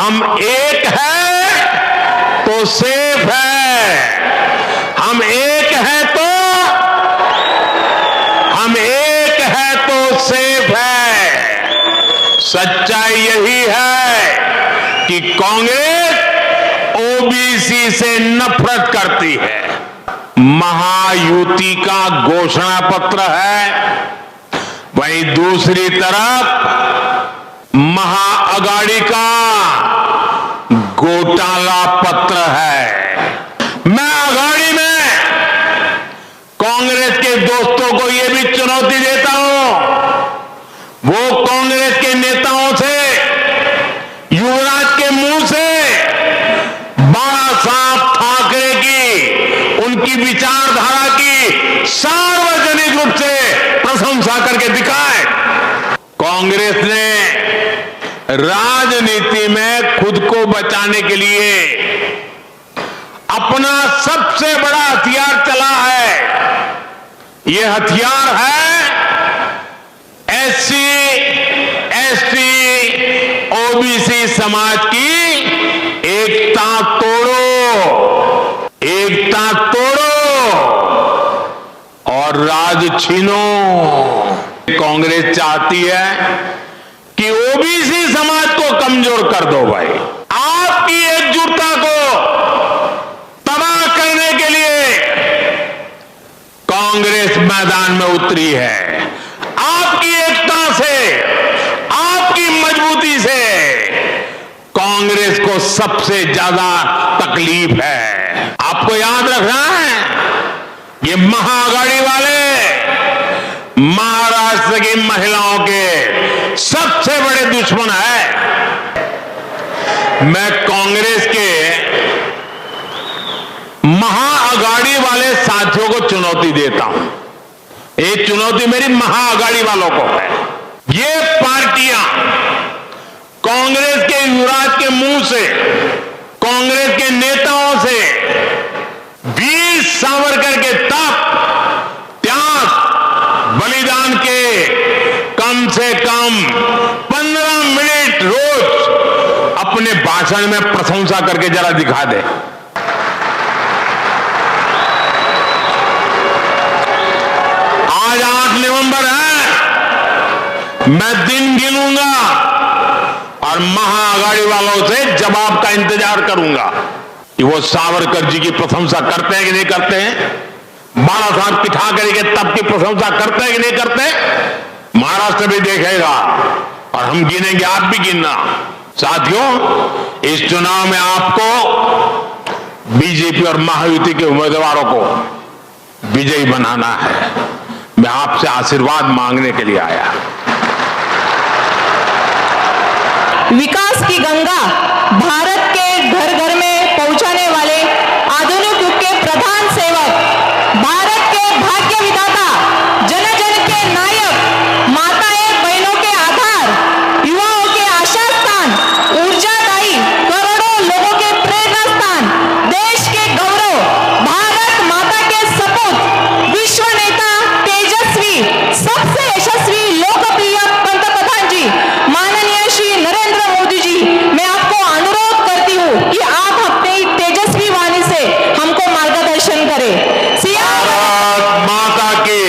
हम एक हैं तो सेफ है, हम एक हैं तो सेफ है। सच्चाई यही है कि कांग्रेस ओबीसी से नफरत करती है। महायुति का घोषणा पत्र है, वहीं दूसरी तरफ महाअगाड़ी का घोटाला पत्र है। मैं अगाड़ी में कांग्रेस के दोस्तों को यह भी चुनौती देता हूं, वो कांग्रेस के नेताओं से युवराज के मुंह से बाला साहब ठाकरे की, उनकी विचारधारा की सार्वजनिक रूप से प्रशंसा करके दिखाए। कांग्रेस ने राजनीति में खुद को बचाने के लिए अपना सबसे बड़ा हथियार चला है। यह हथियार है एससी, एसटी, ओबीसी समाज की एकता तोड़ो, एकता तोड़ो और राज छीनो। कांग्रेस चाहती है कि ओबीसी समाज को कमजोर कर दो। भाई, आपकी एकजुटता को तबाह करने के लिए कांग्रेस मैदान में उतरी है। आपकी एकता से, आपकी मजबूती से कांग्रेस को सबसे ज्यादा तकलीफ है। आपको याद रखना है, ये महाअगाड़ी वाले महाराष्ट्र की महिलाओं के सबसे बड़े दुश्मन है। मैं कांग्रेस के महाअगाड़ी वाले साथियों को चुनौती देता हूं। एक चुनौती मेरी महाअगाड़ी वालों को है। ये पार्टियां कांग्रेस के युवराज के मुंह से, कांग्रेस के नेताओं से वीर सावरकर के तप, त्याग, बलिदान के कम से कम 15 मिनट रोज अपने भाषण में प्रशंसा करके जरा दिखा दे। आज 8 नवंबर है, मैं दिन गिनूंगा और महाअगाड़ी वालों से जवाब का इंतजार करूंगा कि वो सावरकर जी की प्रशंसा करते हैं कि नहीं करते हैं, बाला साहब की ठाकरे के तप की प्रशंसा करते हैं कि नहीं करते। महाराष्ट्र भी देखेगा और हम गिनेंगे, आप भी गिनना। साथियों, इस चुनाव में आपको बीजेपी और महायुति के उम्मीदवारों को विजयी बनाना है। मैं आपसे आशीर्वाद मांगने के लिए आया। विकास की गंगा भारत के घर घर में पहुंचाने वाले आधुनिक युग के प्रधान सेवक, भारत के भाग्य विधाता, जन जन के नायक, माताएं बहनों के आधार, युवाओं के आशा स्थान, ऊर्जादायी करोड़ों लोगों के प्रेरणा स्थान, देश के गौरव, भारत माता के सपूत, विश्व नेता, तेजस्वी, सबसे यशस्वी लोकप्रिय पंतप्रधान जी माननीय श्री नरेंद्र मोदी जी, मैं आपको अनुरोध करती हूँ कि आप अपने तेजस्वी वाणी से हमको मार्गदर्शन करें। भारत माता की,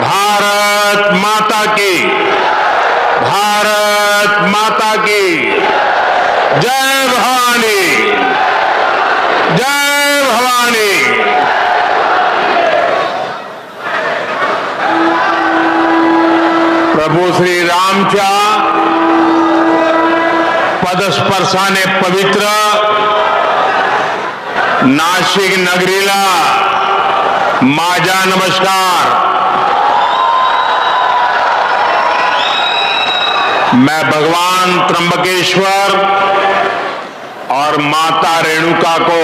भारत माता की, भारत माता की जय भवानी, जय भवानी। प्रभु श्री राम का पदस्पर्शाने पवित्र नाशिक नगरीला माझा नमस्कार। मैं भगवान त्र्यंबकेश्वर और माता रेणुका को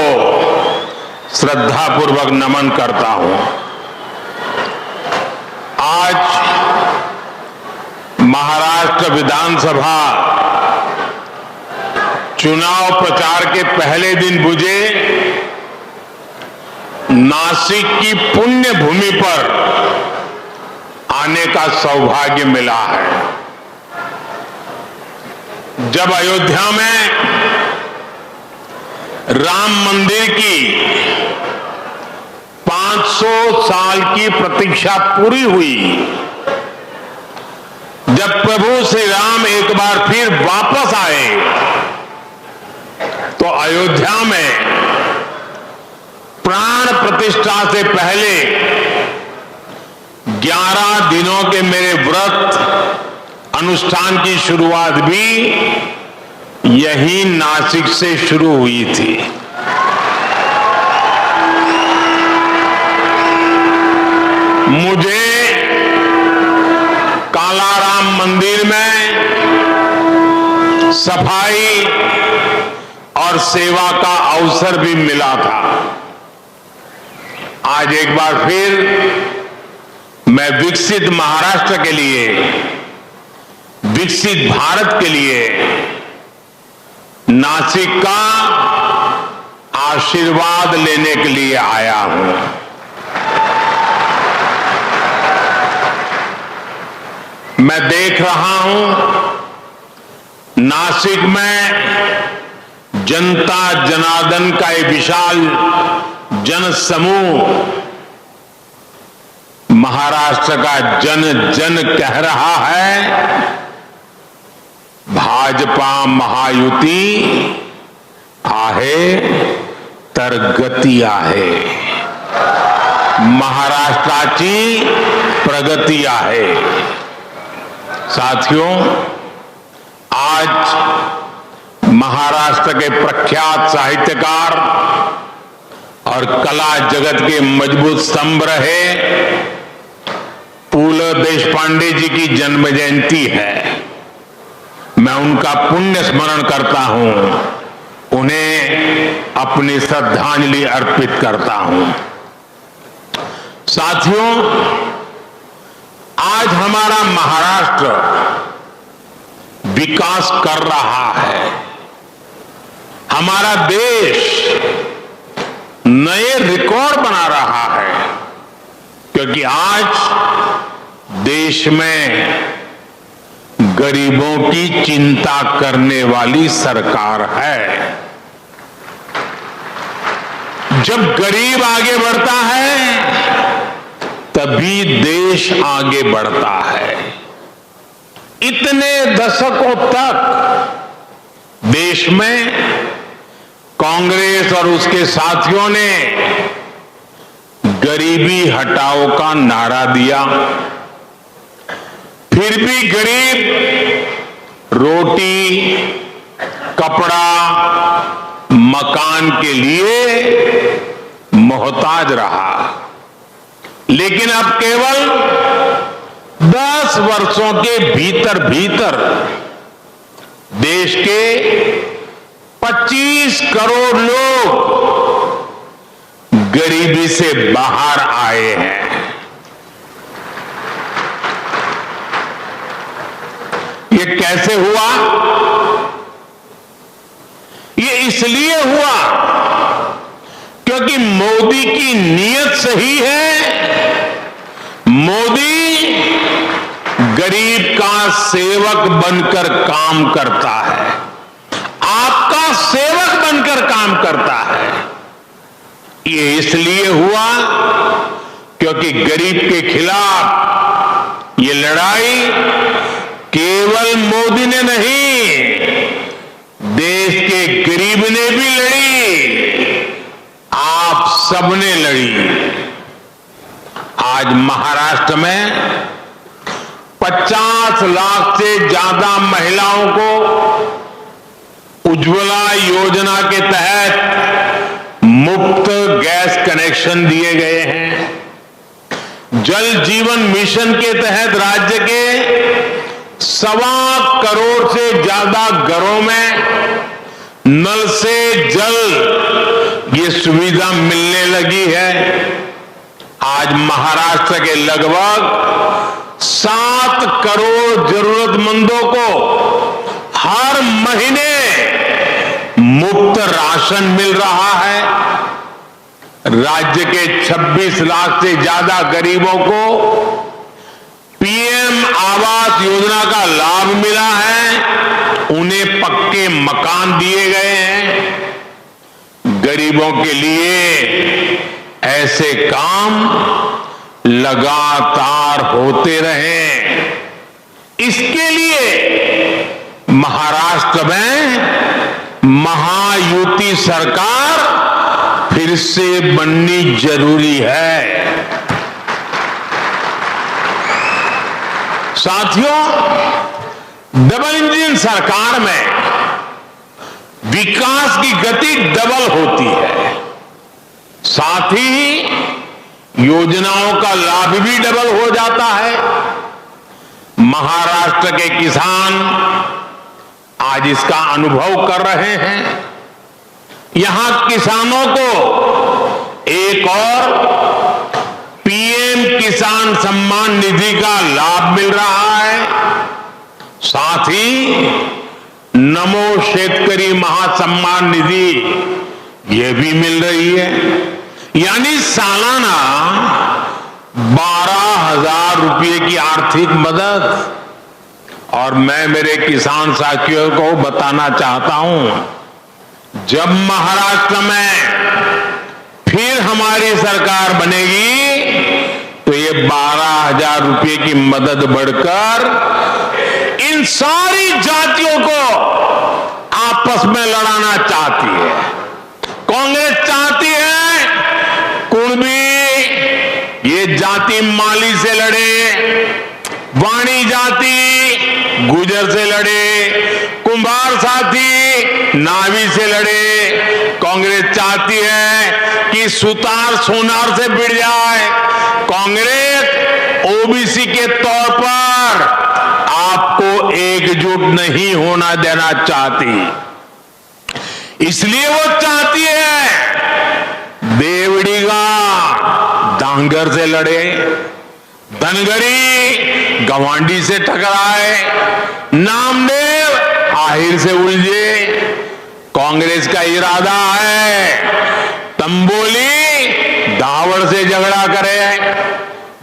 श्रद्धापूर्वक नमन करता हूं। आज महाराष्ट्र विधानसभा चुनाव प्रचार के पहले दिन मुझे नासिक की पुण्य भूमि पर आने का सौभाग्य मिला है। जब अयोध्या में राम मंदिर की 500 साल की प्रतीक्षा पूरी हुई, जब प्रभु श्री राम एक बार फिर वापस आए, तो अयोध्या में प्राण प्रतिष्ठा से पहले 11 दिनों के मेरे व्रत अनुष्ठान की शुरुआत भी यही नासिक से शुरू हुई थी। मुझे कालाराम मंदिर में सफाई और सेवा का अवसर भी मिला था। आज एक बार फिर मैं विकसित महाराष्ट्र के लिए, विकसित भारत के लिए नासिक का आशीर्वाद लेने के लिए आया हूं। मैं देख रहा हूं नासिक में जनता जनार्दन का एक विशाल जन समूह महाराष्ट्र का जन जन कह रहा है, भाजपा महायुती आहे तर गती आहे, महाराष्ट्राची प्रगती आहे। साथियों, आज महाराष्ट्र के प्रख्यात साहित्यकार और कला जगत के मजबूत स्तंभ रहे पूले देशपांडे जी की जन्म जयंती है। मैं उनका पुण्य स्मरण करता हूं, उन्हें अपनी श्रद्धांजलि अर्पित करता हूं। साथियों, आज हमारा महाराष्ट्र विकास कर रहा है। हमारा देश नए रिकॉर्ड बना रहा है, क्योंकि आज देश में गरीबों की चिंता करने वाली सरकार है। जब गरीब आगे बढ़ता है तभी देश आगे बढ़ता है। इतने दशकों तक देश में कांग्रेस और उसके साथियों ने गरीबी हटाओ का नारा दिया, फिर भी गरीब रोटी, कपड़ा, मकान के लिए मोहताज रहा। लेकिन अब केवल 10 वर्षों के भीतर भीतर देश के 25 करोड़ लोग गरीबी से बाहर आए हैं। ये कैसे हुआ? ये इसलिए हुआ क्योंकि मोदी की नीयत सही है। मोदी गरीब का सेवक बनकर काम करता है, आपका सेवक बनकर काम करता है। ये इसलिए हुआ क्योंकि गरीब के खिलाफ ये लड़ाई केवल मोदी ने नहीं, देश के गरीब ने भी लड़ी, आप सबने लड़ी। आज महाराष्ट्र में 50 लाख से ज्यादा महिलाओं को उज्ज्वला योजना के तहत मुफ्त गैस कनेक्शन दिए गए हैं। जल जीवन मिशन के तहत राज्य के 1.25 करोड़ से ज्यादा घरों में नल से जल ये सुविधा मिलने लगी है। आज महाराष्ट्र के लगभग 7 करोड़ जरूरतमंदों को हर महीने मुफ्त राशन मिल रहा है। राज्य के 26 लाख से ज्यादा गरीबों को पीएम आवास योजना का लाभ मिला है, उन्हें पक्के मकान दिए गए हैं। गरीबों के लिए ऐसे काम लगातार होते रहे। इसके लिए महाराष्ट्र में महायुति सरकार फिर से बननी जरूरी है। साथियों, डबल इंजन सरकार में विकास की गति डबल होती है, साथ ही योजनाओं का लाभ भी डबल हो जाता है। महाराष्ट्र के किसान आज इसका अनुभव कर रहे हैं। यहां किसानों को एक और पीएम किसान सम्मान निधि का लाभ मिल रहा है, साथ ही नमो शेतकरी महासम्मान निधि ये भी मिल रही है। यानी सालाना 12,000 रुपये की आर्थिक मदद। और मैं मेरे किसान साथियों को बताना चाहता हूं, जब महाराष्ट्र में फिर हमारी सरकार बनेगी तो ये 12,000 रुपये की मदद बढ़कर इन सारी जातियों को आपस में लड़ाना चाहती है। कांग्रेस चाहती है कुणबी ये जाति माली से लड़े, वाणी जाति गुजर से लड़े, कुंभार साथी नावी से लड़े। कांग्रेस चाहती है कि सुतार सोनार से भिड़ जाए। कांग्रेस ओबीसी के तौर पर आपको एकजुट नहीं होना देना चाहती, इसलिए वो चाहती है देवड़ीगा डांगर से लड़े, धनगरी गवांडी से टकराए, नामदेव आहिर से उलझे। कांग्रेस का इरादा है तंबोली दावड़ से झगड़ा करे,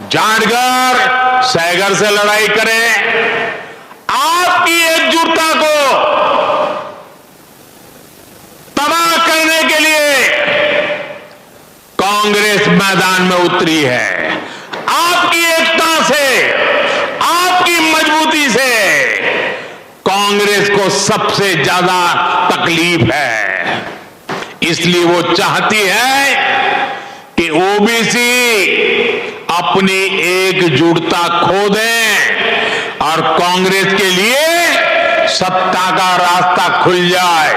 जाटगर सैगर से लड़ाई करे। आपकी एकजुटता को तबाह करने के लिए कांग्रेस मैदान में उतरी है। आपकी एकता से, आपकी मजबूती से कांग्रेस को सबसे ज्यादा तकलीफ है। इसलिए वो चाहती है कि ओबीसी अपनी एकजुटता खो दें और कांग्रेस के लिए सत्ता का रास्ता खुल जाए।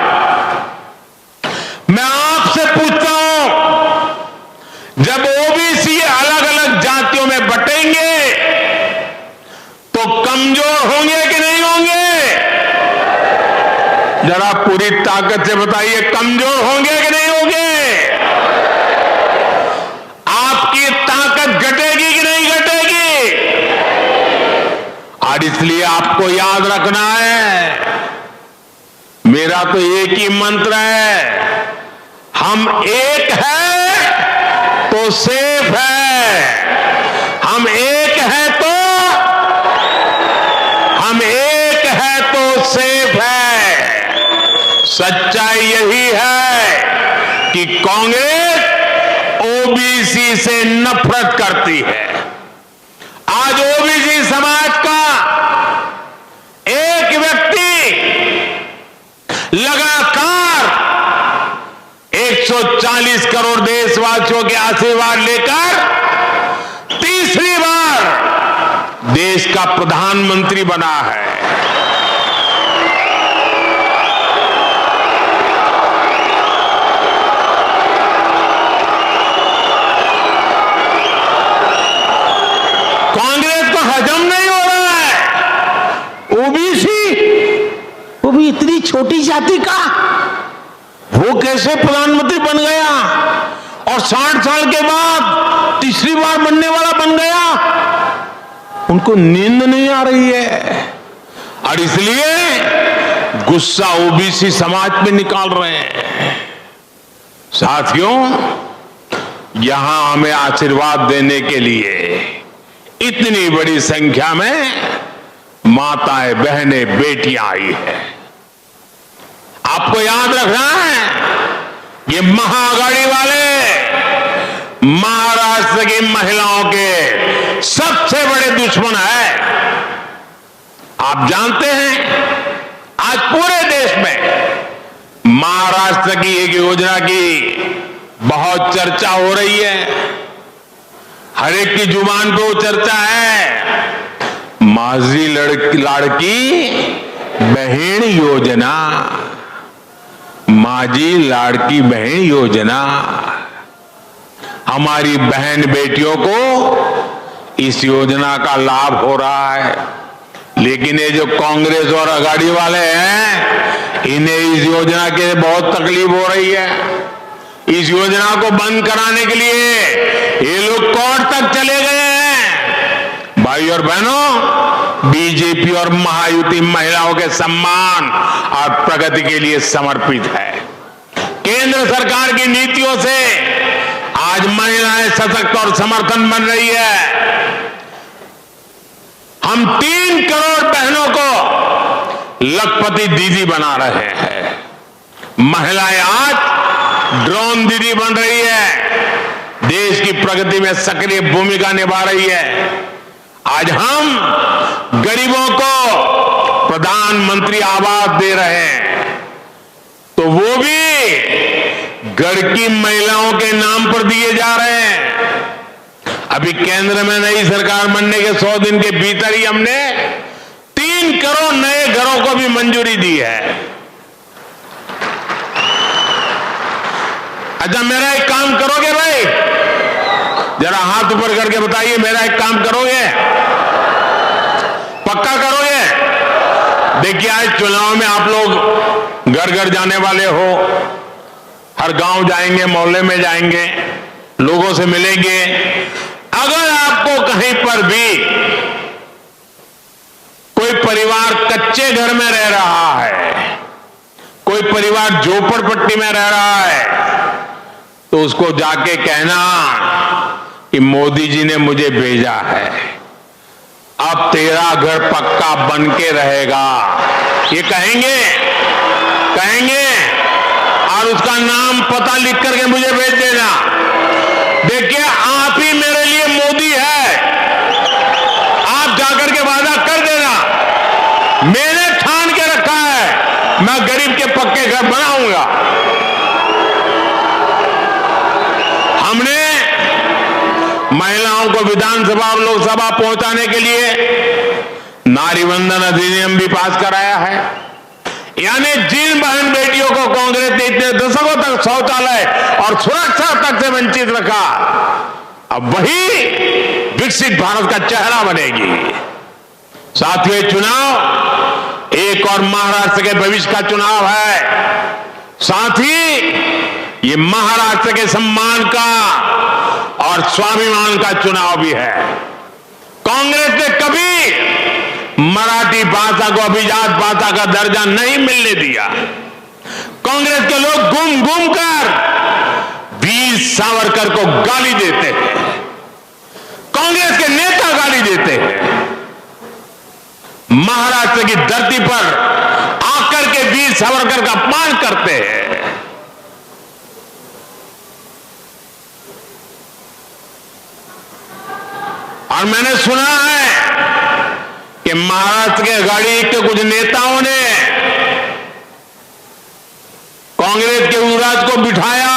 मैं आपसे पूछता हूं, जब ओबीसी अलग अलग जातियों में बटेंगे तो कमजोर होंगे कि नहीं होंगे? जरा पूरी ताकत से बताइए, कमजोर होंगे कि नहीं होंगे? आपकी ताकत घटेगी कि नहीं घटेगी? और इसलिए आपको याद रखना है, मेरा तो एक ही मंत्र है, हम एक हैं तो सेफ है। हम एक हैं तो सेफ है। सच्चाई यही है कि कांग्रेस ओबीसी से नफरत करती है। आज ओबीसी समाज का एक व्यक्ति लगातार 140 करोड़ देशवासियों के आशीर्वाद लेकर तीसरी बार देश का प्रधानमंत्री बना है। कांग्रेस को हजम नहीं हो रहा है ओबीसी, वो भी इतनी छोटी जाति का, वो कैसे प्रधानमंत्री बन गया और 60 साल के बाद तीसरी बार बनने वाला बन गया। उनको नींद नहीं आ रही है और इसलिए गुस्सा ओबीसी समाज में निकाल रहे हैं। साथियों, यहां हमें आशीर्वाद देने के लिए इतनी बड़ी संख्या में माताएं, बहनें, बेटियां आई है। आपको याद रखना है, ये महाआघाड़ी वाले महाराष्ट्र की महिलाओं के सबसे बड़े दुश्मन है। आप जानते हैं आज पूरे देश में महाराष्ट्र की एक योजना की बहुत चर्चा हो रही है। हर एक की जुबान पे वो चर्चा है, माझी लाड़की बहन योजना, माझी लाड़की बहन योजना। हमारी बहन बेटियों को इस योजना का लाभ हो रहा है, लेकिन ये जो कांग्रेस और आघाड़ी वाले हैं, इन्हें इस योजना के बहुत तकलीफ हो रही है। इस योजना को बंद कराने के लिए ये लोग कोर्ट तक चले गए हैं। भाई और बहनों, बीजेपी और महायुति महिलाओं के सम्मान और प्रगति के लिए समर्पित है। केंद्र सरकार की नीतियों से आज महिलाएं सशक्त और समर्थन बन रही है। हम 3 करोड़ बहनों को लखपति दीदी बना रहे हैं। महिलाएं आज ड्रोन दीदी बन रही है, देश की प्रगति में सक्रिय भूमिका निभा रही है। आज हम गरीबों को प्रधानमंत्री आवास दे रहे हैं, तो वो भी गढ़ की महिलाओं के नाम पर दिए जा रहे हैं। अभी केंद्र में नई सरकार बनने के 100 दिन के भीतर ही हमने 3 करोड़ नए घरों को भी मंजूरी दी है। अच्छा, मेरा एक काम करोगे भाई? जरा हाथ ऊपर करके बताइए, मेरा एक काम करोगे? पक्का करोगे? देखिए, आज चुनाव में आप लोग घर घर जाने वाले हो, हर गांव जाएंगे, मोहल्ले में जाएंगे, लोगों से मिलेंगे। अगर आपको कहीं पर भी कोई परिवार कच्चे घर में रह रहा है, कोई परिवार झोपड़पट्टी में रह रहा है, तो उसको जाके कहना कि मोदी जी ने मुझे भेजा है, अब तेरा घर पक्का बन के रहेगा। ये कहेंगे और उसका नाम पता लिख करके मुझे भेज देना। देखिए, आप ही मेरे लिए मोदी है। आप जाकर के वादा कर देना, मैंने ठान के रखा है, मैं गरीब के पक्के घर बनाऊंगा। हमने महिलाओं को विधानसभा और लोकसभा पहुंचाने के लिए नारी वंदन अधिनियम भी पास कराया है। यानी जिन बहन बेटियों को कांग्रेस ने इतने दशकों तक शौचालय और सुरक्षा तक से वंचित रखा, अब वही विकसित भारत का चेहरा बनेगी। साथियों, चुनाव एक और महाराष्ट्र के भविष्य का चुनाव है, साथ ही ये महाराष्ट्र के सम्मान का और स्वाभिमान का चुनाव भी है। कांग्रेस ने कभी मराठी भाषा को अभिजात भाषा का दर्जा नहीं मिलने दिया। कांग्रेस के लोग घूम घूम कर वीर सावरकर को गाली देते हैं, कांग्रेस के नेता गाली देते हैं। महाराष्ट्र की धरती पर आकर के वीर सावरकर का अपमान करते हैं। और मैंने सुना है कि महाराष्ट्र के आघाड़ी के कुछ नेताओं ने कांग्रेस के युवराज को बिठाया,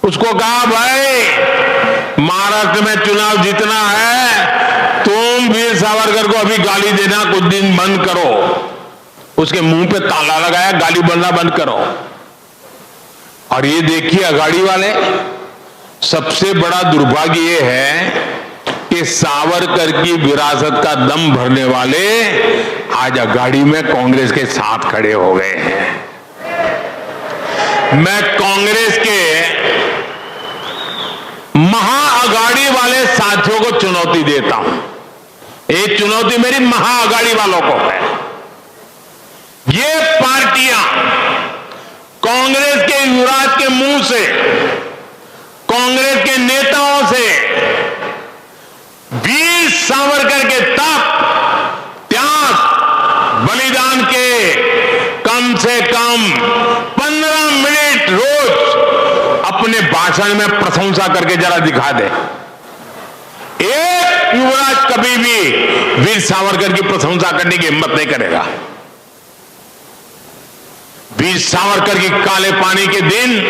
उसको कहा, भाई महाराष्ट्र में चुनाव जीतना है, तुम वीर सावरकर को अभी गाली देना कुछ दिन बंद करो। उसके मुंह पे ताला लगाया, गाली बोलना बंद करो। और ये देखिए, आघाड़ी वाले, सबसे बड़ा दुर्भाग्य ये है कि सावरकर की विरासत का दम भरने वाले आज आघाड़ी में कांग्रेस के साथ खड़े हो गए हैं। मैं कांग्रेस के महाआघाड़ी वाले साथियों को चुनौती देता हूं। एक चुनौती मेरी महाआघाड़ी वालों को है। ये पार्टियां कांग्रेस के युवराज के मुंह से, कांग्रेस के नेताओं से वीर सावरकर के तप, त्याग, बलिदान के कम से कम 15 मिनट रोज अपने भाषण में प्रशंसा करके जरा दिखा दे। एक युवराज कभी भी वीर सावरकर की प्रशंसा करने की हिम्मत नहीं करेगा। वीर सावरकर की काले पानी के दिन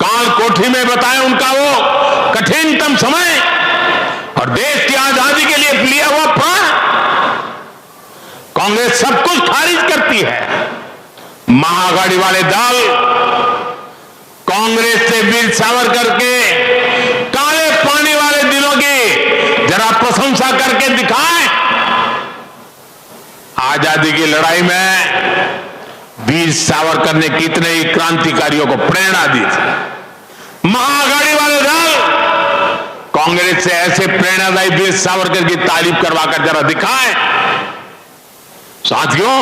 काल कोठी में बताया उनका वो कठिनतम समय और देश की आजादी के लिए लिया हुआ प्राण। कांग्रेस सब कुछ खारिज करती है। महाआघाड़ी वाले दल कांग्रेस से वीर सावरकर के काले पानी वाले दिनों की जरा प्रशंसा करके दिखाएं। आजादी की लड़ाई में वीर सावरकर ने कितने ही क्रांतिकारियों को प्रेरणा दी थी। महाआघाड़ी वाले दल कांग्रेस से ऐसे प्रेरणादायी वीर सावरकर की तारीफ करवाकर जरा दिखाएं। साथियों,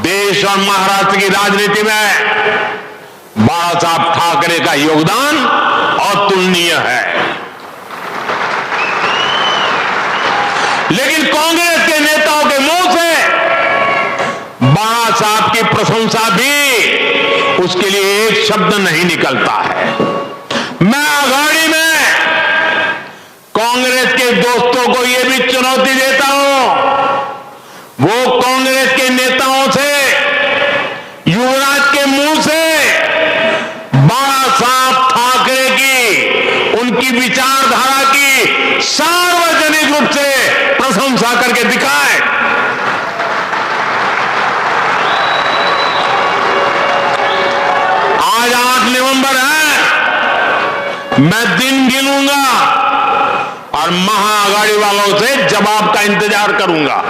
देश और महाराष्ट्र की राजनीति में बाला साहब ठाकरे का योगदान अतुलनीय है। लेकिन कांग्रेस के नेताओं के मुंह से बाला साहब की प्रशंसा भी उसके लिए एक शब्द नहीं निकलता है। मैं आघाड़ी में कांग्रेस के दोस्तों को यह भी चुनौती देता हूं, वो कांग्रेस के नेताओं से युवराज के मुंह से बाला साहब ठाकरे की उनकी विचारधारा की सार्वजनिक रूप से प्रशंसा करके दिखाएं। आज 8 नवंबर है, मैं दिन गिनूंगा और महाआघाड़ी वालों से जवाब का इंतजार करूंगा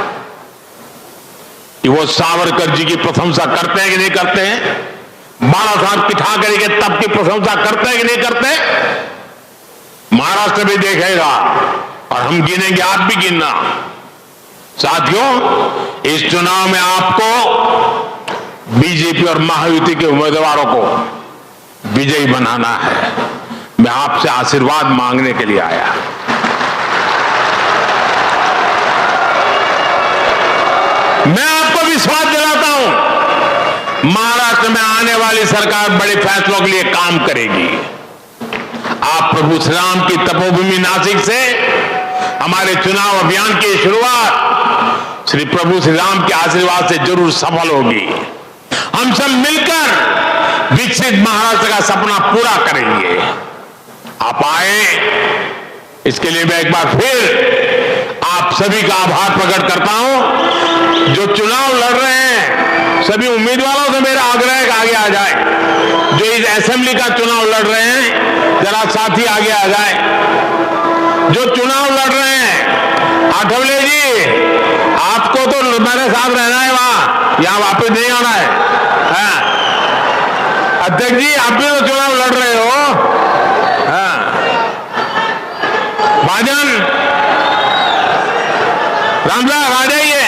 कि वो सावरकर जी की प्रशंसा करते हैं कि नहीं करते हैं, बाला साहब की ठाकरे के तब की प्रशंसा करते हैं कि नहीं करते। महाराष्ट्र भी देखेगा और हम गिनेंगे, आप भी गिनना। साथियों, इस चुनाव में आपको बीजेपी और महायुति के उम्मीदवारों को विजयी बनाना है। मैं आपसे आशीर्वाद मांगने के लिए आया। मैं आपको विश्वास दिलाता हूं, महाराष्ट्र में आने वाली सरकार बड़े फैसलों के लिए काम करेगी। आप प्रभु श्री राम की तपोभूमि नासिक से हमारे चुनाव अभियान की शुरुआत श्री प्रभु श्री राम के आशीर्वाद से जरूर सफल होगी। हम सब मिलकर विकसित महाराष्ट्र का सपना पूरा करेंगे। आप आए, इसके लिए मैं एक बार फिर आप सभी का आभार प्रकट करता हूं। जो चुनाव लड़ रहे हैं, सभी उम्मीदवारों से मेरा आग्रह है कि आगे आ जाए। जो इस असेंबली का चुनाव लड़ रहे हैं, जरा साथी आगे आ जाए। जो चुनाव लड़ रहे हैं, आठवले जी, आपको तो मेरे साथ रहना है, वहां यहां वापस नहीं आना है। अध्यक्ष जी, आप भी तो चुनाव लड़ रहे हो। भाजन रामलाल आ जाइए।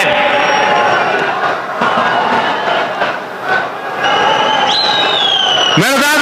मेरे साथ